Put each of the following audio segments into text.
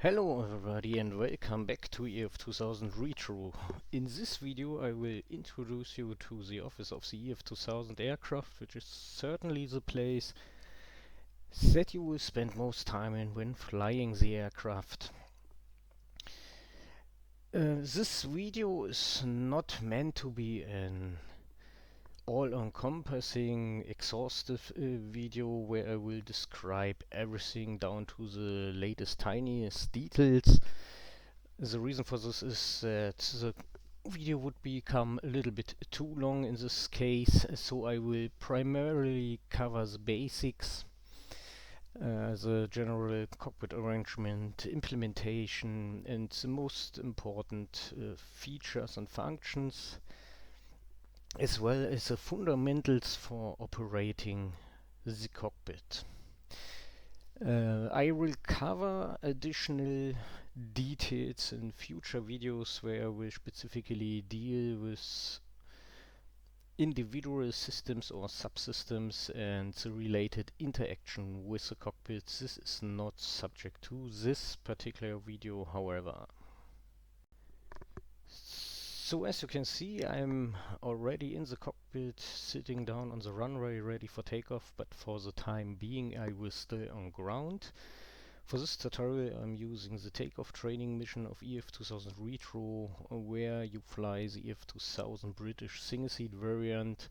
Hello everybody and welcome back to EF2000 RETRO. In this video I will introduce you to the office of the EF2000 aircraft, which is certainly the place that you will spend most time in when flying the aircraft. This video is not meant to be an all-encompassing, exhaustive video where I will describe everything down to the latest tiniest details. The reason for this is that the video would become a little bit too long in this case, so I will primarily cover the basics, the general cockpit arrangement, implementation, and the most important features and functions, as well as the fundamentals for operating the cockpit. I will cover additional details in future videos where I will specifically deal with individual systems or subsystems and the related interaction with the cockpit. This is not subject to this particular video, however. So as you can see, I'm already in the cockpit, sitting down on the runway ready for takeoff, but for the time being I will stay on ground. For this tutorial I'm using the takeoff training mission of EF2000 RETRO, where you fly the EF2000 British single-seat variant.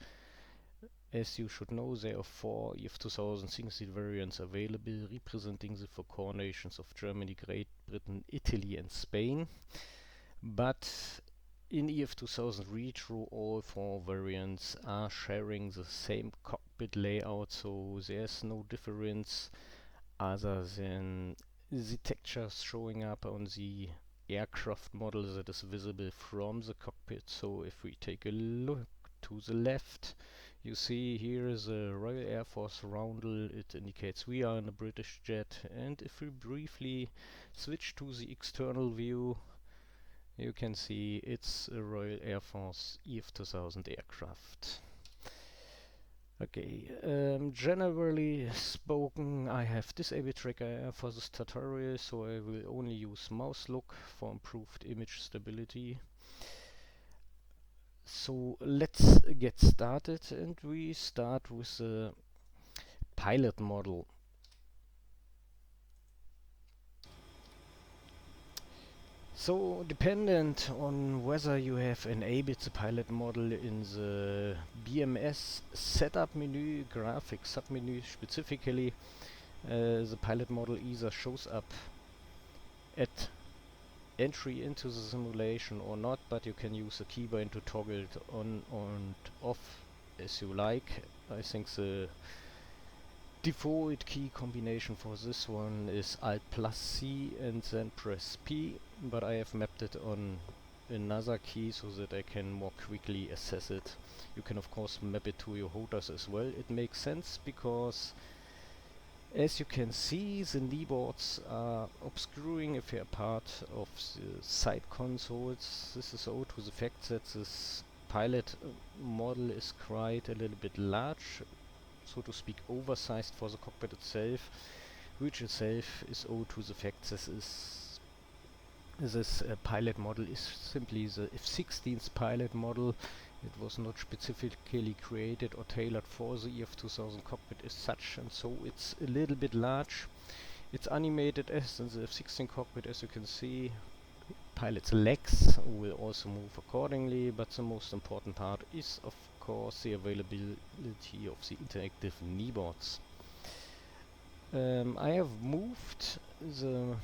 As you should know, there are 4 EF2000 single-seat variants available, representing the 4 core nations of Germany, Great Britain, Italy and Spain. But in EF2000 RETRO, all 4 variants are sharing the same cockpit layout, so there's no difference other than the textures showing up on the aircraft model that is visible from the cockpit. So if we take a look to the left, you see here is a Royal Air Force roundel. It indicates we are in a British jet, and if we briefly switch to the external view, you can see it's a Royal Air Force EF2000 aircraft. Okay, generally spoken, I have disabled tracker for this tutorial, so I will only use mouse look for improved image stability. So let's get started, and we start with the pilot model. So, dependent on whether you have enabled the pilot model in the BMS setup menu, graphics submenu specifically, the pilot model either shows up at entry into the simulation or not, but you can use the keybind to toggle it on and off as you like. I think the default key combination for this one is Alt+C and then press P, but I have mapped it on another key so that I can more quickly assess it. You can of course map it to your holders as well. It makes sense because, as you can see, the kneeboards are obscuring a fair part of the side consoles. This is owed to the fact that this pilot model is quite a little bit large, so to speak oversized for the cockpit itself, which itself is owed to the fact this pilot model is simply the F-16's pilot model. It was not specifically created or tailored for the EF2000 cockpit as such, and so it's a little bit large. It's animated as in the F-16 cockpit, as you can see. Pilot's legs will also move accordingly, but the most important part is of course the availability of the interactive kneeboards. I have moved the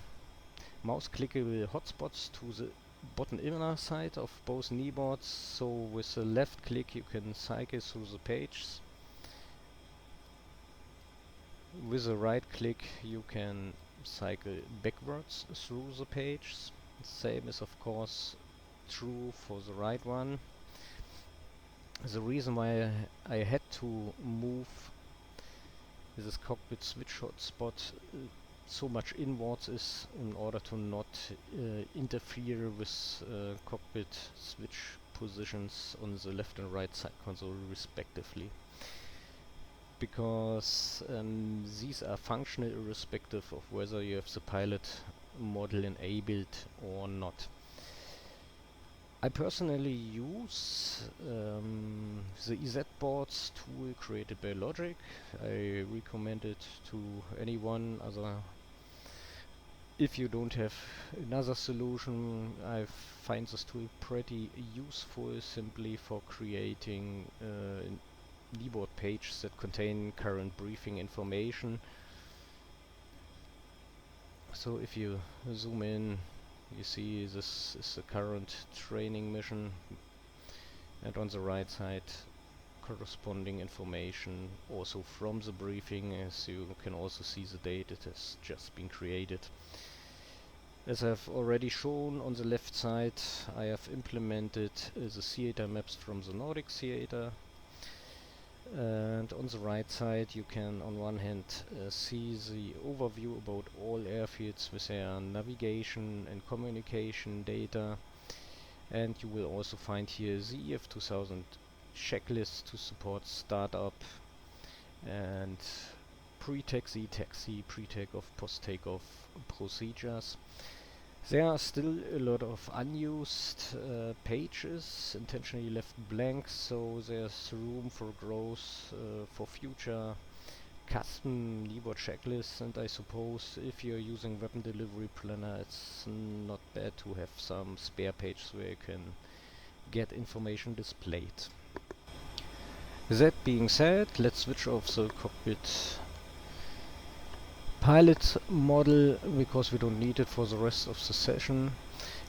mouse clickable hotspots to the bottom inner side of both kneeboards, so with the left click you can cycle through the pages. With the right click you can cycle backwards through the pages. Same is of course true for the right one. The reason why I had to move this cockpit switch hotspot so much inwards is in order to not interfere with cockpit switch positions on the left and right side console respectively, because these are functional irrespective of whether you have the pilot model enabled or not. I personally use the EZ boards tool created by Logic. I recommend it to anyone other. If you don't have another solution, I find this tool pretty useful simply for creating keyboard pages that contain current briefing information. So if you zoom in, you see this is the current training mission, and on the right side corresponding information also from the briefing, as you can also see the date it has just been created. As I've already shown, on the left side I have implemented the theater maps from the Nordic theater, and on the right side you can on one hand see the overview about all airfields with their navigation and communication data, and you will also find here the EF2000 checklist to support startup and pre-taxi, taxi, pre-takeoff, post-takeoff procedures. There are still a lot of unused pages intentionally left blank, so there's room for growth for future custom keyboard checklists, and I suppose if you're using Weapon Delivery Planner, it's not bad to have some spare pages where you can get information displayed. That being said, let's switch off the cockpit pilot model because we don't need it for the rest of the session,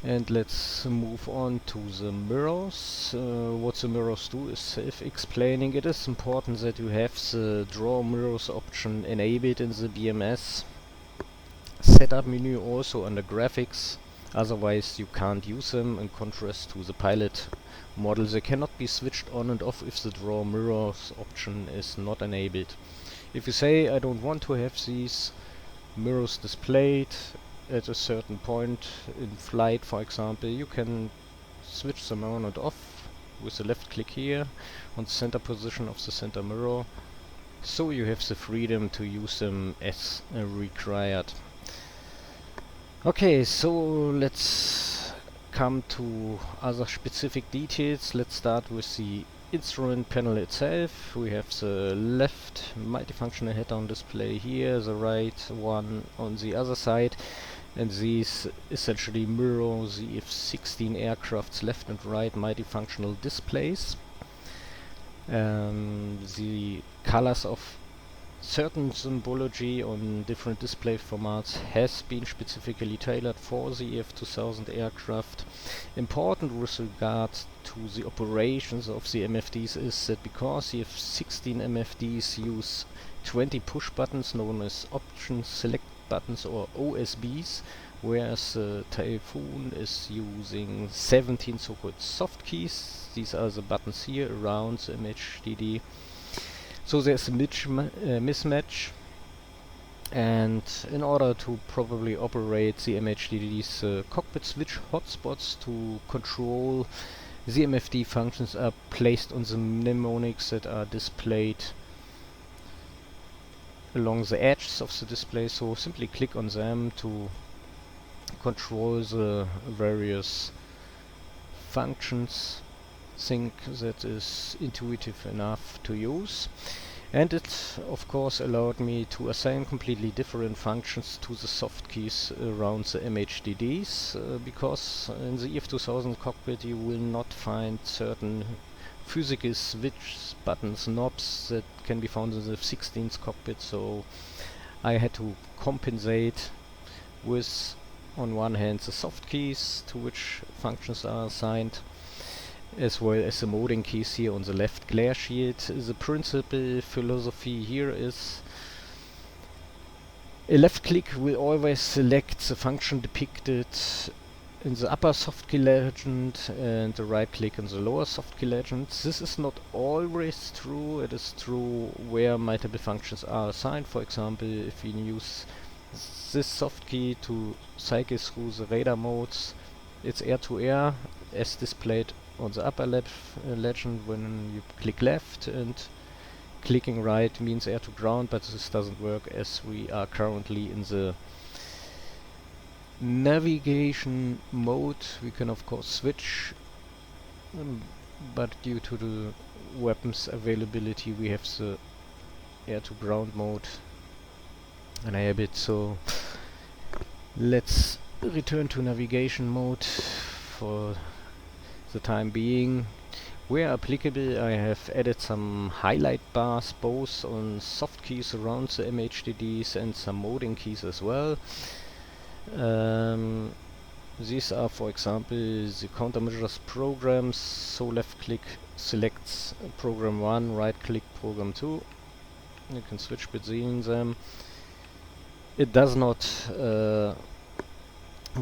and let's move on to the mirrors. What the mirrors do is self-explaining. It is important that you have the draw mirrors option enabled in the BMS setup menu, also under graphics, otherwise you can't use them. In contrast to the pilot model, they cannot be switched on and off if the draw mirrors option is not enabled. If you say I don't want to have these mirrors displayed at a certain point in flight, for example, you can switch them on and off with the left click here on the center position of the center mirror, so you have the freedom to use them as required. Okay, so let's come to other specific details. Let's start with the instrument panel itself. We have the left multifunctional head-down display here, the right one on the other side, and these essentially mirror the EF-16 aircraft's left and right multifunctional displays. The colors of certain symbology on different display formats has been specifically tailored for the EF2000 aircraft. Important with regard to the operations of the MFDs is that because the F-16 MFDs use 20 push buttons known as option select buttons or OSBs, whereas the Typhoon is using 17 so-called soft keys. These are the buttons here around the MHDD. So there's a mismatch, and in order to properly operate the MHDD's cockpit switch hotspots to control the MFD functions are placed on the mnemonics that are displayed along the edges of the display, so simply click on them to control the various functions. Think that is intuitive enough to use, and it of course allowed me to assign completely different functions to the soft keys around the MHDDs, because in the EF2000 cockpit you will not find certain physical switch buttons, knobs that can be found in the F-16's cockpit, so I had to compensate with, on one hand, the soft keys to which functions are assigned, as well as the moding keys here on the left glare shield. The principal philosophy here is a left click will always select the function depicted in the upper soft key legend and the right click in the lower soft key legend. This is not always true. It is true where multiple functions are assigned. For example, if you use this soft key to cycle through the radar modes, it's air-to-air as displayed on the upper left legend when you click left, and clicking right means air to ground, but this doesn't work as we are currently in the navigation mode, we can of course switch, but due to the weapons availability we have the air to ground mode enabled. So let's return to navigation mode for the time being. Where applicable, I have added some highlight bars both on soft keys around the MHDDs and some moding keys as well. These are, for example, the countermeasures programs. So left click selects program 1, right click program 2. You can switch between them. It does not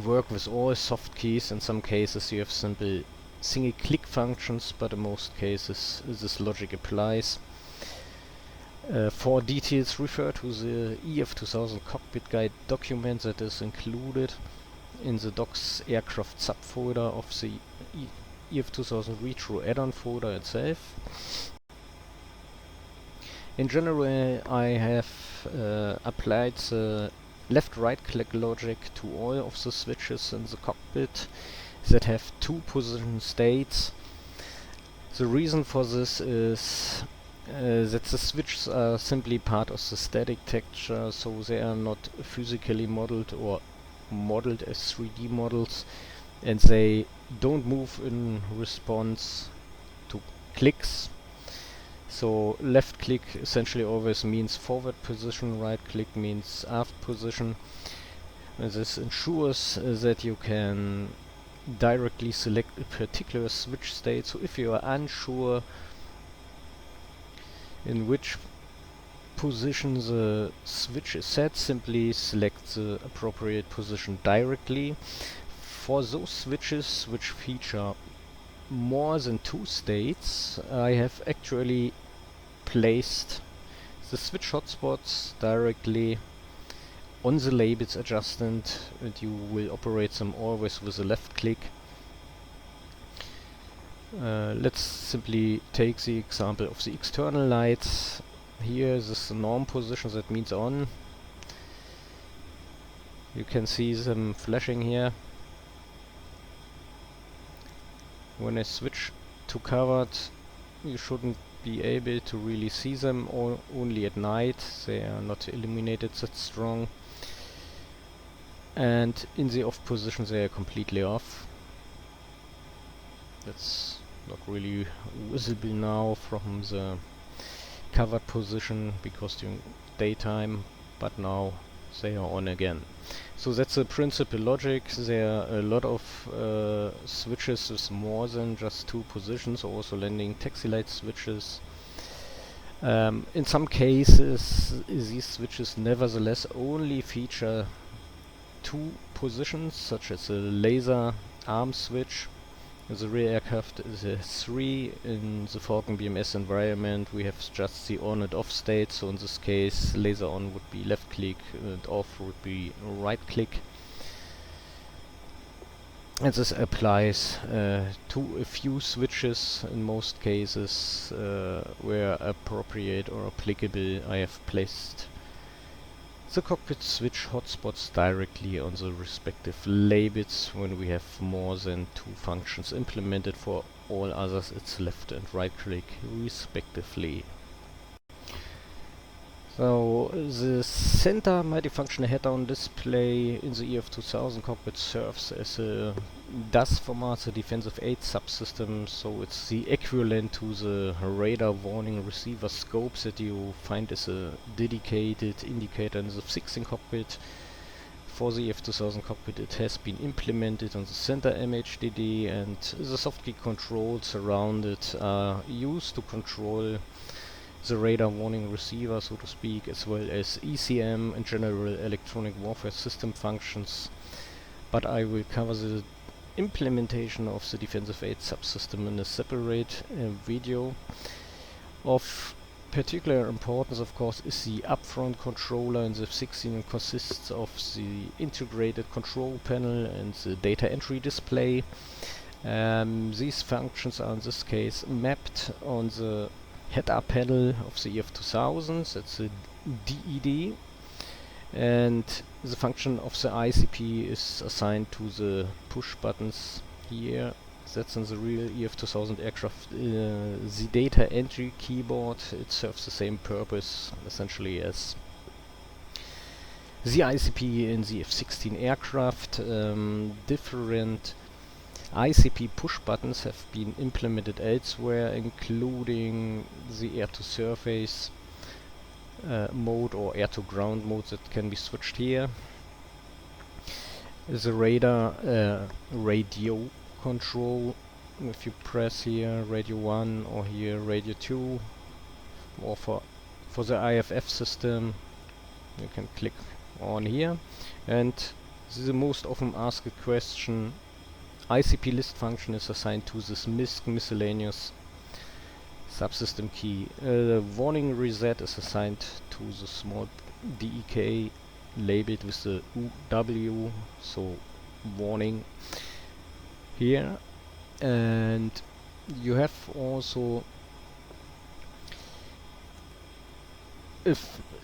work with all soft keys. In some cases you have simple single click functions, but in most cases this logic applies. For details, refer to the EF2000 Cockpit Guide document that is included in the Docs Aircraft subfolder of the EF2000 RETRO add-on folder itself. In general, I have applied the left-right click logic to all of the switches in the cockpit that have two position states. The reason for this is that the switches are simply part of the static texture, so they are not physically modeled or modeled as 3D models, and they don't move in response to clicks. So left click essentially always means forward position, right click means aft position. And this ensures that you can directly select a particular switch state. So if you are unsure in which position the switch is set, simply select the appropriate position directly. For those switches which feature more than two states, I have actually placed the switch hotspots directly on the labels adjustment, and you will operate them always with a left click. Let's simply take the example of the external lights. Here this is the norm position, that means on. You can see them flashing here. When I switch to covered, you shouldn't be able to really see them, or only at night. They are not illuminated that strong. And in the off position they are completely off. That's not really visible now from the covered position because during daytime, but now they are on again. So that's the principal logic. There are a lot of switches with more than just two positions, also landing taxi light switches. In some cases these switches nevertheless only feature two positions, such as a laser arm switch. In the rear aircraft is a 3. In the Falcon BMS environment we have just the on and off state, so in this case laser on would be left click and off would be right click. And this applies to a few switches. In most cases where appropriate or applicable, I have placed the cockpit switch hotspots directly on the respective labels. When we have more than two functions implemented, for all others it's left and right click respectively. So the center multifunction head-down display in the EF2000 cockpit serves as a DAS format, the defensive aid subsystem, so it's the equivalent to the radar warning receiver scopes that you find as a dedicated indicator in the fixing cockpit. For the EF2000 cockpit it has been implemented on the center MHDD, and the soft key controls around it are used to control the radar warning receiver, so to speak, as well as ECM and general electronic warfare system functions. But I will cover the implementation of the defensive aid subsystem in a separate video. Of particular importance, of course, is the upfront controller in the F16, and consists of the integrated control panel and the data entry display. These functions are in this case mapped on the HeadUp panel of the EF2000, that's the DED, and the function of the ICP is assigned to the push buttons here. That's in the real EF2000 aircraft. The data entry keyboard, it serves the same purpose essentially as the ICP in the F-16 aircraft. Different ICP push buttons have been implemented elsewhere, including the air-to-surface mode or air-to-ground mode that can be switched here. The radar radio control, if you press here radio 1 or here radio 2, or for the IFF system you can click on here. And the most often asked question, ICP list function is assigned to this MISC miscellaneous subsystem key. The warning reset is assigned to the small DEK labeled with the UW, so warning here. And you have also a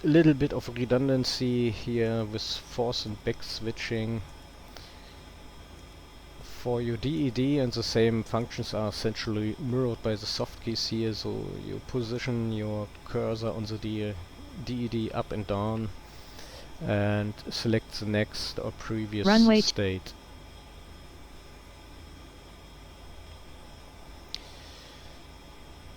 little bit of redundancy here with force and back switching for your DED, and the same functions are essentially mirrored by the soft keys here. So you position your cursor on the DED up and down and select the next or previous state.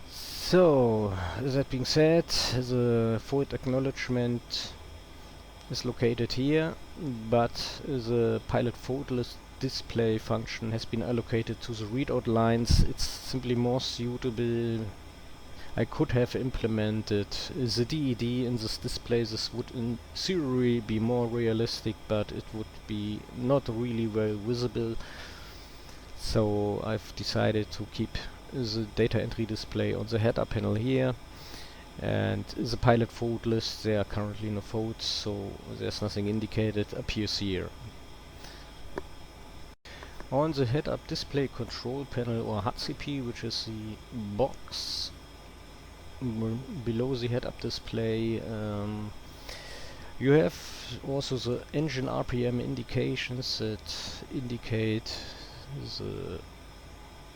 So, that being said, the forward acknowledgement is located here, but the pilot forward list display function has been allocated to the readout lines. It's simply more suitable. I could have implemented the DED in this display. This would in theory be more realistic, but it would be not really well visible. So I've decided to keep the data entry display on the HeadUp panel here, and the pilot forward list, there are currently no forwards, so there's nothing indicated, appears here. On the HeadUp Display control panel, or HCP, which is the box below the HeadUp display, you have also the engine RPM indications that indicate the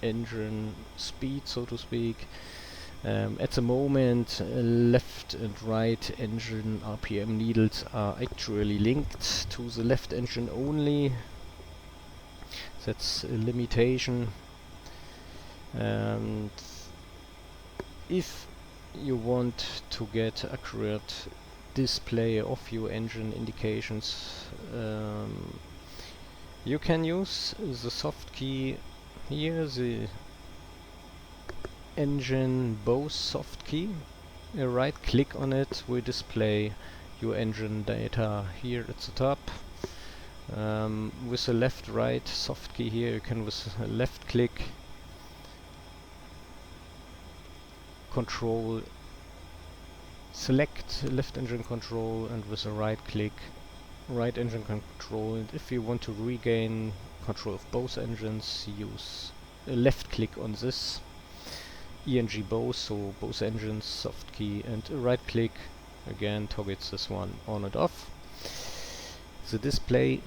engine speed, so to speak. At the moment, left and right engine RPM needles are actually linked to the left engine only. That's a limitation. And if you want to get accurate display of your engine indications, you can use the soft key here, the engine BOS soft key. Right click on it will display your engine data here at the top. With the left right soft key here, you can with a left click control select left engine control, and with a right click right engine control. And if you want to regain control of both engines, use a left click on this ENG BOS, so both engines soft key, and a right click again toggles this one on and off. The display,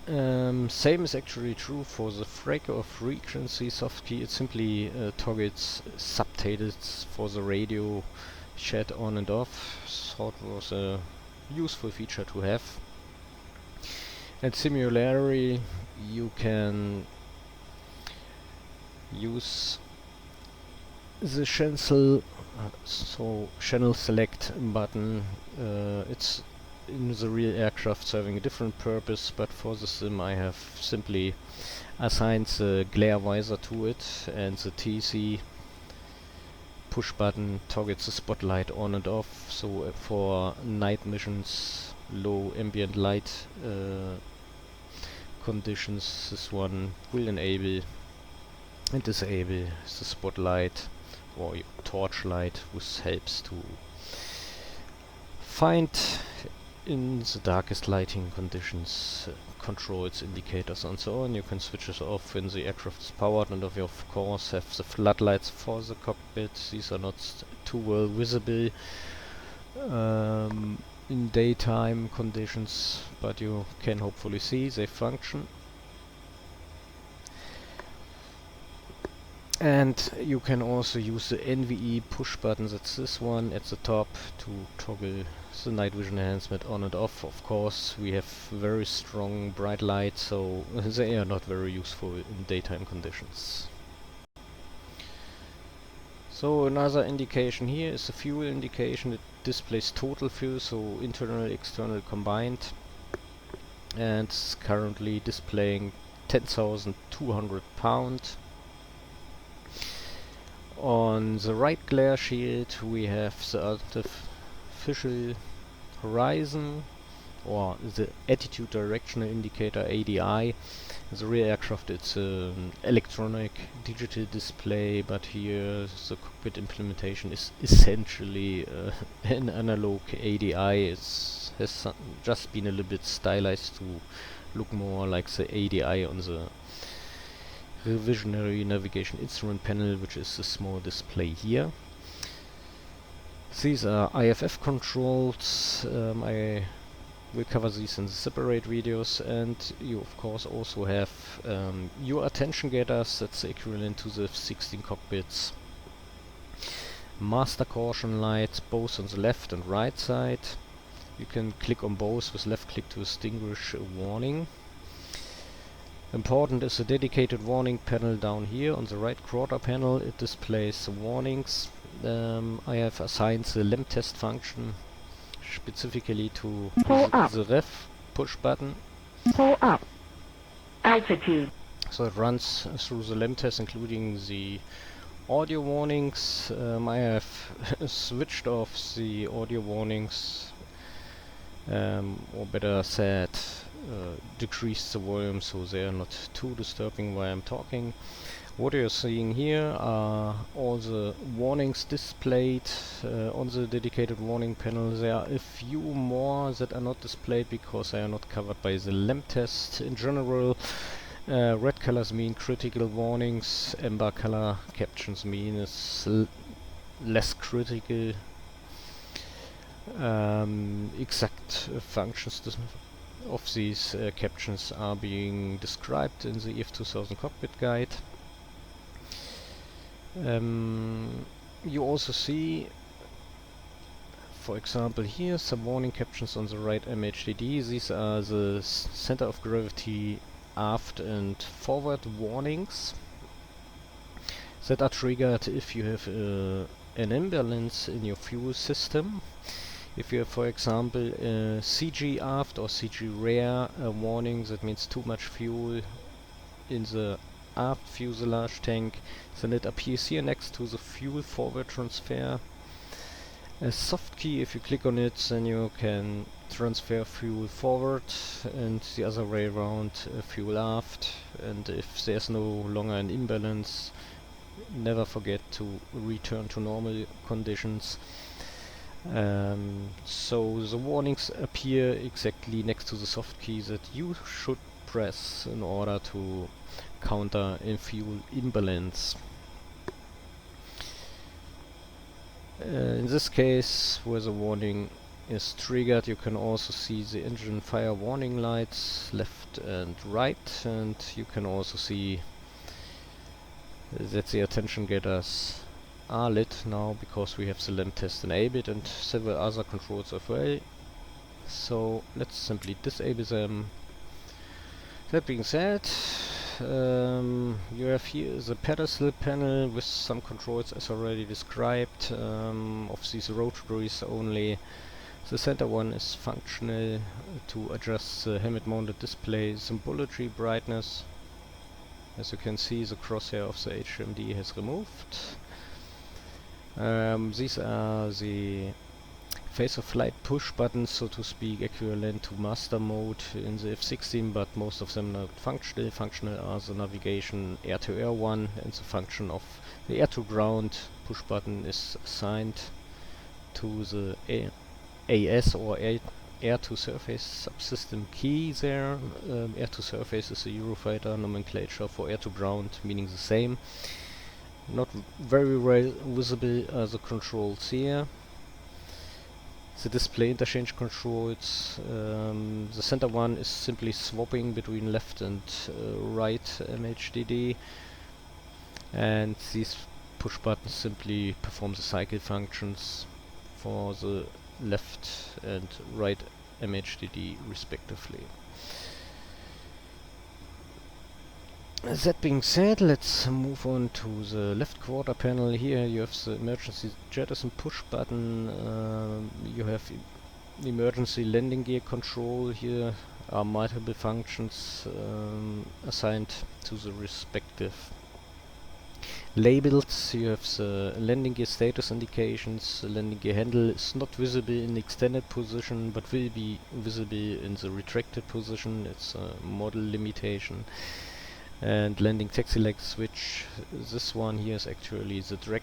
same is actually true for the frequency or frequency soft key. It simply toggles subtitles for the radio chat on and off. Thought was a useful feature to have. And similarly, you can use the channel select button. It's in the real aircraft serving a different purpose, but for the sim I have simply assigned the glare visor to it, and the TC push button toggles the spotlight on and off. So for night missions, low ambient light conditions, this one will enable and disable the spotlight or torch light, which helps to find in the darkest lighting conditions, controls, indicators and so on. You can switch it off when the aircraft is powered, and you of course have the floodlights for the cockpit. These are not too well visible. in daytime conditions, but you can hopefully see they function. And you can also use the NVE push button, that's this one at the top, to toggle the night vision enhancement on and off. Of course, we have very strong bright light, so they are not very useful in daytime conditions. So another indication here is the fuel indication. It displays total fuel, so internal, external combined, and it's currently displaying 10,200 pounds. On the right glare shield we have the artificial horizon, or the attitude directional indicator ADI. The rear aircraft, it's an electronic digital display, but here the cockpit implementation is essentially an analog ADI. It has just been a little bit stylized to look more like the ADI on the revisionary navigation instrument panel, which is the small display here. These are IFF controls. I will cover these in the separate videos, and you of course also have your attention getters. That's the equivalent to the F-16 cockpits. Master caution lights, both on the left and right side. You can click on both with left click to extinguish a warning. Important is the dedicated warning panel down here on the right quarter panel. It displays the warnings. I have assigned the lamp test function specifically to the ref push button. Pull up. Altitude. So it runs through the lamp test, including the audio warnings. I have switched off the audio warnings, or better said, decreased the volume so they are not too disturbing while I'm talking. What you're seeing here are all the warnings displayed on the dedicated warning panel. There are a few more that are not displayed because they are not covered by the lamp test. In general, red colors mean critical warnings, amber color captions mean it's less critical. Exact functions of these captions are being described in the EF2000 cockpit guide. You also see, for example, here some warning captions on the right MHDD. These are the center of gravity aft and forward warnings that are triggered if you have an imbalance in your fuel system. If you have, for example, CG aft or CG rear warning, that means too much fuel in the aft fuselage tank, then it appears here next to the fuel forward transfer. A soft key, if you click on it, then you can transfer fuel forward and the other way around, fuel aft. And if there's no longer an imbalance, never forget to return to normal conditions. So the warnings appear exactly next to the soft key that you should press in order to counter a fuel imbalance. In this case, where the warning is triggered, you can also see the engine fire warning lights left and right, and you can also see that the attention getters are lit now because we have the lamp test enabled, and several other controls as well. So let's simply disable them. That being said, you have here the pedestal panel with some controls as already described. Of these rotaries only the center one is functional to adjust the helmet mounted display symbology brightness. As you can see, the crosshair of the HMD has removed. These are the face of flight push buttons, so to speak, equivalent to master mode in the F-16, but most of them not functional. Functional are the navigation air-to-air one, and the function of the air-to-ground push button is assigned to the AS or air-to-surface subsystem key there. Air-to-surface is the Eurofighter nomenclature for air-to-ground, meaning the same. Not very well visible are the controls here. the display interchange controls. The center one is simply swapping between left and right MHDD, and these push buttons simply perform the cycle functions for the left and right MHDD respectively. That being said, let's move on to the left quarter panel. Here you have the emergency jettison push button. You have emergency landing gear control. Here are multiple functions assigned to the respective labels. You have the landing gear status indications. The landing gear handle is not visible in extended position, but will be visible in the retracted position. It's a model limitation. And landing taxi leg switch. This one here is actually the drag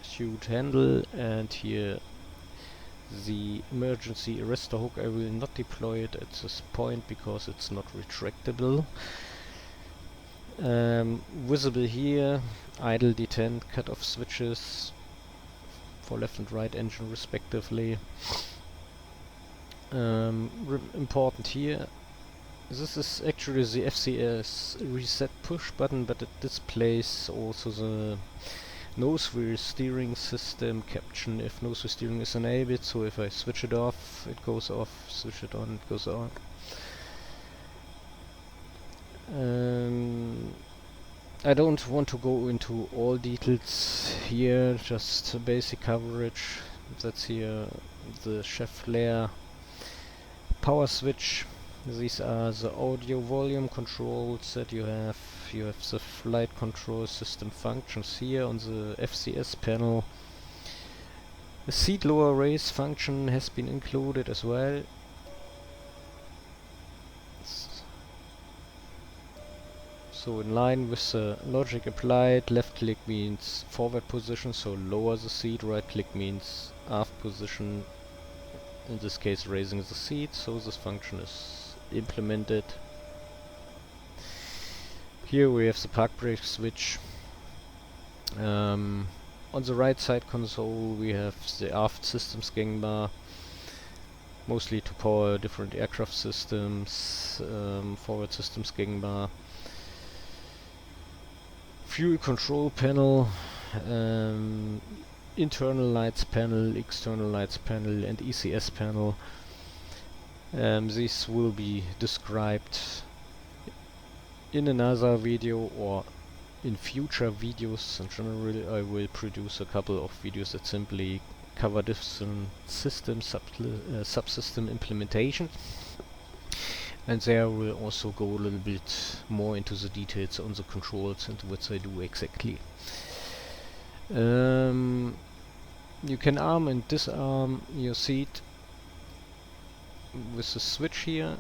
chute handle, and here the emergency arrestor hook. I will not deploy it at this point because it's not retractable. Visible here, idle detent cutoff switches for left and right engine respectively. Important here, this is actually the FCS reset push button, but it displays also the nose wheel steering system caption if nose wheel steering is enabled. So if I switch it off, it goes off, switch it on, it goes on. I don't want to go into all details here, just basic coverage. That's here the chef layer power switch. These are the audio volume controls that you have. You have the flight control system functions here on the FCS panel. The seat lower raise function has been included as well. So in line with the logic applied, left click means forward position, so lower the seat, right click means aft position, in this case raising the seat, so this function is implemented. Here we have the park brake switch. On the right side console we have the aft systems gang bar, mostly to power different aircraft systems. Forward systems gang bar, fuel control panel, internal lights panel, external lights panel, and ECS panel. These will be described in another video or in future videos. In general, I will produce a couple of videos that simply cover different system subsystem implementation, and there we'll also go a little bit more into the details on the controls and what they do exactly. You can arm and disarm your seat with the switch here,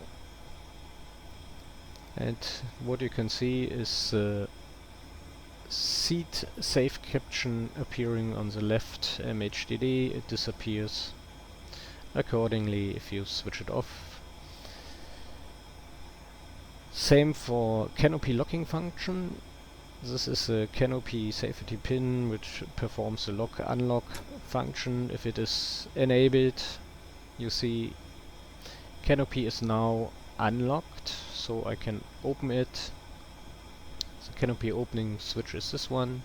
and what you can see is seat safe caption appearing on the left MHDD. It disappears accordingly if you switch it off. Same for canopy locking function. This is a canopy safety pin which performs the lock unlock function. If it is enabled, you see canopy is now unlocked, so I can open it. The canopy opening switch is this one.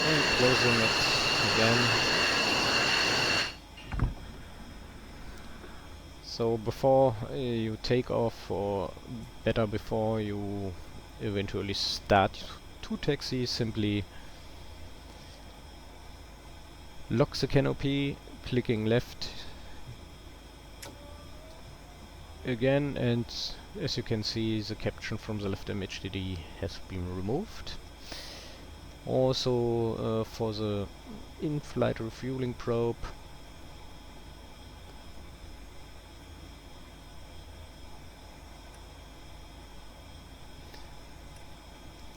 And closing it again. So before you take off, or better before you eventually start to taxi, simply lock the canopy, clicking left again, and as you can see, the caption from the left MHDD has been removed. Also for the in-flight refueling probe,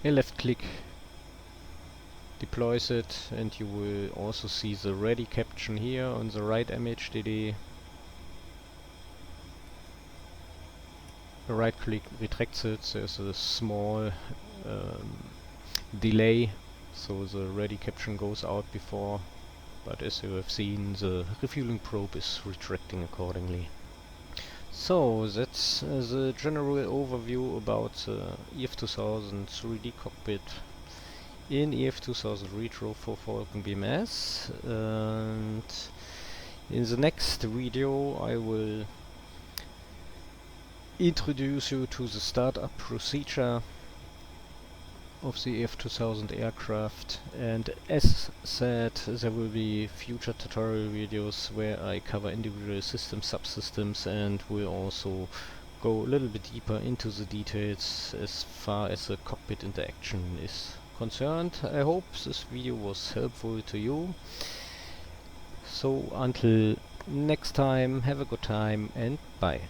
a left click deploys it, and you will also see the ready caption here on the right image DD. Right click retracts it, there's a small delay, so the ready caption goes out before, but as you have seen, the refueling probe is retracting accordingly. So that's the general overview about EF2000 3D cockpit in EF2000 RETRO for Falcon BMS, and in the next video I will introduce you to the startup procedure of the EF2000 aircraft, and as said, there will be future tutorial videos where I cover individual system subsystems and will also go a little bit deeper into the details as far as the cockpit interaction is concerned. I hope this video was helpful to you. So until next time, have a good time and bye.